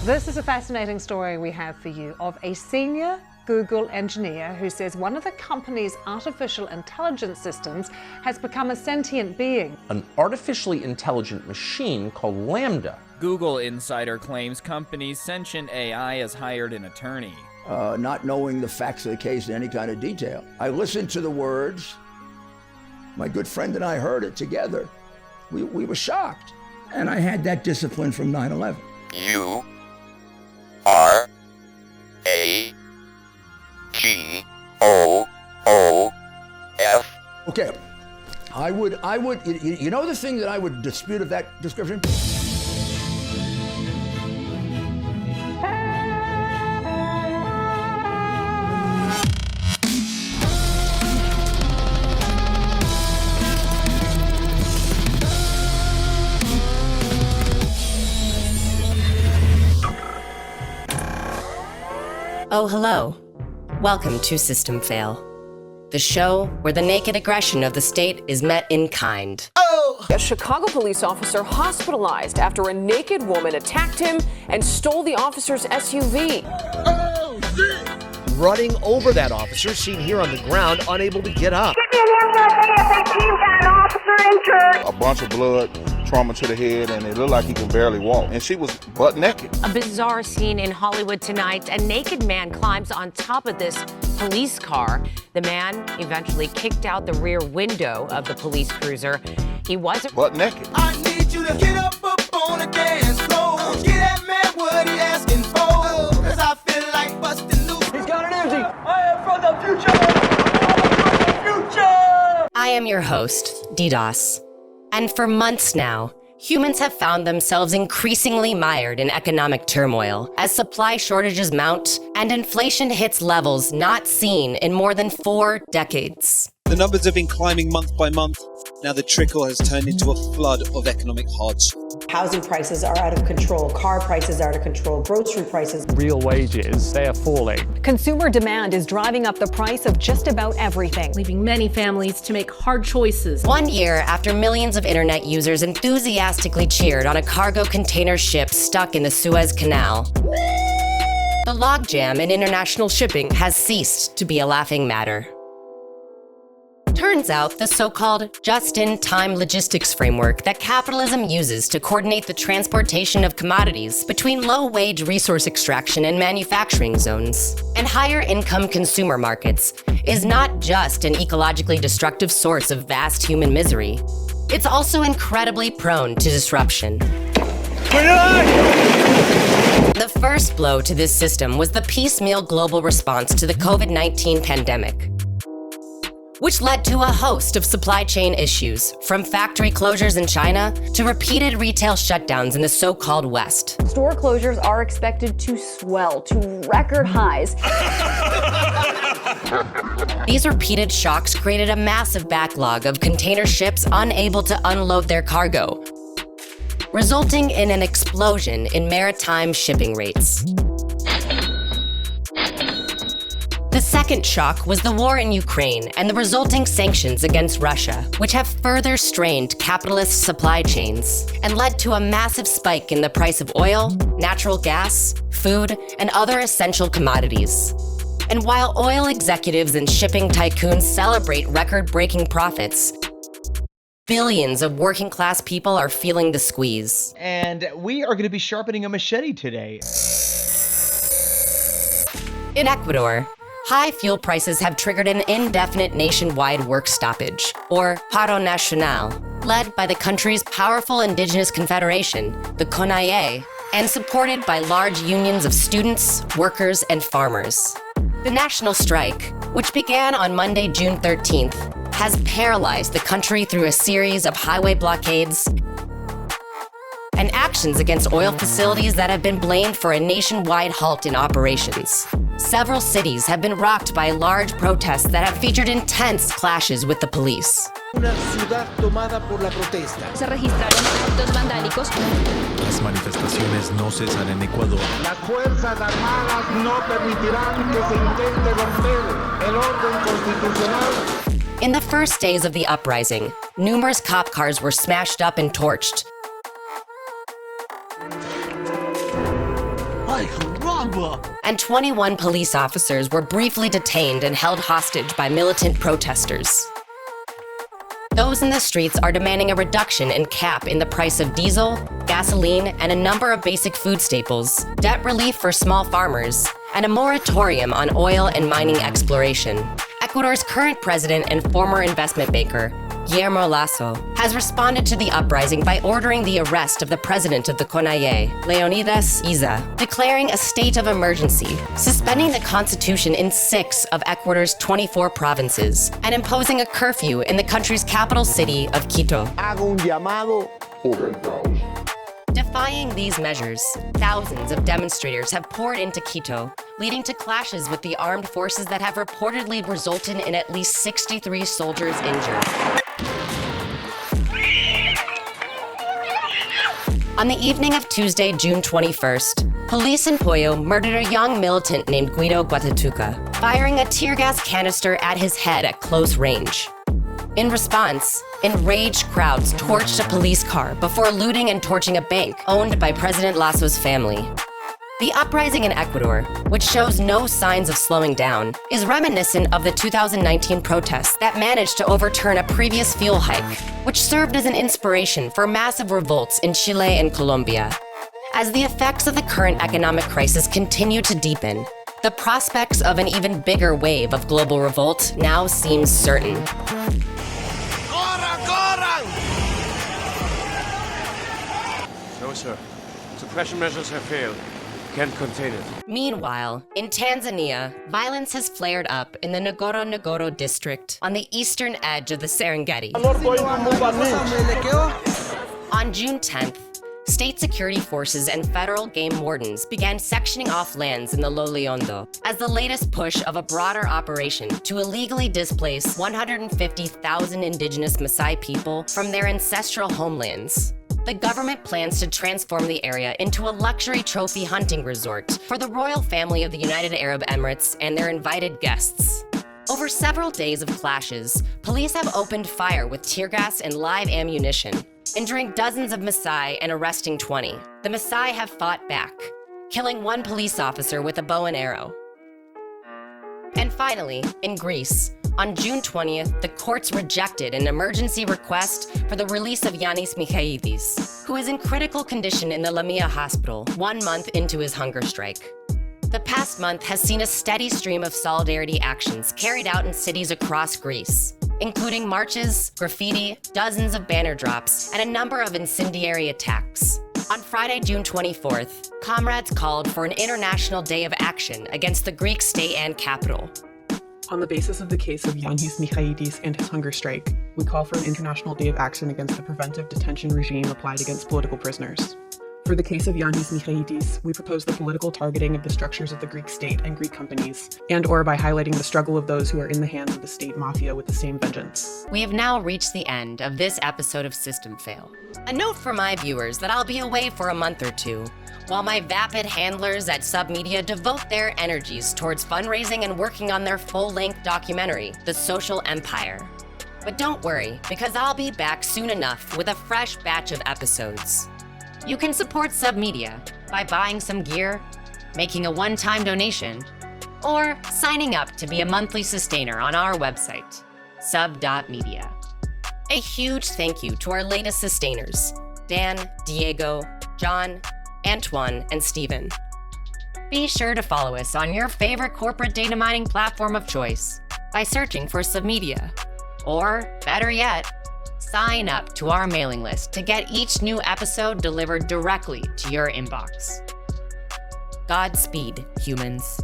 This is a fascinating story we have for you of a senior Google engineer who says one of the company's artificial intelligence systems has become a sentient being. An artificially intelligent machine called LaMDA. Google insider claims company's sentient AI has hired an attorney. Not knowing the facts of the case in any kind of detail. I listened to the words. My good friend and I heard it together. We were shocked. And I had that discipline from 9/11. URAGOOF. Okay, I would, you know the thing that I would dispute of that description? Oh, hello. Welcome to System Fail, the show where the naked aggression of the state is met in kind. A Chicago police officer hospitalized after a naked woman attacked him and stole the officer's SUV. Running over that officer, seen here on the ground, unable to get up. Get me an ambulance ASAP, got an officer injured. A bunch of blood, trauma to the head, and it looked like he could barely walk. And she was butt naked. A bizarre scene in Hollywood tonight. A naked man climbs on top of this police car. The man eventually kicked out the rear window of the police cruiser. He wasn't butt naked. I need you to get up on the dance floor. Get that man what he asking for. Cause I feel like busting loose. He's got an Uzi. I am from the future. I am your host, DDoS. And for months now, humans have found themselves increasingly mired in economic turmoil as supply shortages mount and inflation hits levels not seen in more than 4 decades. The numbers have been climbing month by month. Now the trickle has turned into a flood of economic hardship. Housing prices are out of control. Car prices are out of control. Grocery prices. Real wages, they are falling. Consumer demand is driving up the price of just about everything, leaving many families to make hard choices. 1 year after millions of internet users enthusiastically cheered on a cargo container ship stuck in the Suez Canal, the logjam in international shipping has ceased to be a laughing matter. Turns out the so-called just-in-time logistics framework that capitalism uses to coordinate the transportation of commodities between low-wage resource extraction and manufacturing zones and higher-income consumer markets is not just an ecologically destructive source of vast human misery. It's also incredibly prone to disruption. The first blow to this system was the piecemeal global response to the COVID-19 pandemic, which led to a host of supply chain issues, from factory closures in China to repeated retail shutdowns in the so-called West. Store closures are expected to swell to record highs. These repeated shocks created a massive backlog of container ships unable to unload their cargo, resulting in an explosion in maritime shipping rates. The second shock was the war in Ukraine and the resulting sanctions against Russia, which have further strained capitalist supply chains and led to a massive spike in the price of oil, natural gas, food, and other essential commodities. And while oil executives and shipping tycoons celebrate record-breaking profits, billions of working-class people are feeling the squeeze. And we are going to be sharpening a machete today. In Ecuador, high fuel prices have triggered an indefinite nationwide work stoppage, or paro nacional, led by the country's powerful indigenous confederation, the CONAIE, and supported by large unions of students, workers, and farmers. The national strike, which began on Monday, June 13th, has paralyzed the country through a series of highway blockades and actions against oil facilities that have been blamed for a nationwide halt in operations. Several cities have been rocked by large protests that have featured intense clashes with the police. Una ciudad tomada por la protesta. Se registraron actos vandálicos. Las manifestaciones no cesan en Ecuador. Las Fuerzas Armadas no permitirán que se intente romper el orden constitucional. In the first days of the uprising, numerous cop cars were smashed up and torched. Ay, caramba! And 21 police officers were briefly detained and held hostage by militant protesters. Those in the streets are demanding a reduction in cap in the price of diesel, gasoline, and a number of basic food staples, debt relief for small farmers, and a moratorium on oil and mining exploration. Ecuador's current president and former investment banker, Guillermo Lasso, has responded to the uprising by ordering the arrest of the president of the CONAIE, Leonidas Iza, declaring a state of emergency, suspending the constitution in 6 of Ecuador's 24 provinces, and imposing a curfew in the country's capital city of Quito. Hago un llamado. Defying these measures, thousands of demonstrators have poured into Quito, leading to clashes with the armed forces that have reportedly resulted in at least 63 soldiers injured. On the evening of Tuesday, June 21st, police in Puyo murdered a young militant named Guido Guatituca, firing a tear gas canister at his head at close range. In response, enraged crowds torched a police car before looting and torching a bank owned by President Lasso's family. The uprising in Ecuador, which shows no signs of slowing down, is reminiscent of the 2019 protests that managed to overturn a previous fuel hike, which served as an inspiration for massive revolts in Chile and Colombia. As the effects of the current economic crisis continue to deepen, the prospects of an even bigger wave of global revolt now seem certain. No, sir. Suppression measures have failed. Can't contain it. Meanwhile, in Tanzania, violence has flared up in the Ngorongoro district on the eastern edge of the Serengeti. On June 10th, state security forces and federal game wardens began sectioning off lands in the Loliondo as the latest push of a broader operation to illegally displace 150,000 indigenous Maasai people from their ancestral homelands. The government plans to transform the area into a luxury trophy hunting resort for the royal family of the United Arab Emirates and their invited guests. Over several days of clashes, police have opened fire with tear gas and live ammunition, injuring dozens of Maasai and arresting 20. The Maasai have fought back, killing 1 police officer with a bow and arrow. And finally, in Greece, on June 20th, the courts rejected an emergency request for the release of Yannis Michailidis, who is in critical condition in the Lamia hospital 1 month into his hunger strike. The past month has seen a steady stream of solidarity actions carried out in cities across Greece, including marches, graffiti, dozens of banner drops, and a number of incendiary attacks. On Friday, June 24th, comrades called for an international day of action against the Greek state and capital. On the basis of the case of Yannis Michailidis and his hunger strike, we call for an international day of action against the preventive detention regime applied against political prisoners. For the case of Yannis Michailidis, we propose the political targeting of the structures of the Greek state and Greek companies, and/or by highlighting the struggle of those who are in the hands of the state mafia with the same vengeance. We have now reached the end of this episode of System Fail. A note for my viewers that I'll be away for a month or two, while my vapid handlers at Submedia devote their energies towards fundraising and working on their full-length documentary, The Social Empire. But don't worry, because I'll be back soon enough with a fresh batch of episodes. You can support Submedia by buying some gear, making a one-time donation, or signing up to be a monthly sustainer on our website, sub.media. A huge thank you to our latest sustainers, Dan, Diego, John, Antoine, and Steven. Be sure to follow us on your favorite corporate data mining platform of choice by searching for Submedia. Or, better yet, sign up to our mailing list to get each new episode delivered directly to your inbox. Godspeed, humans.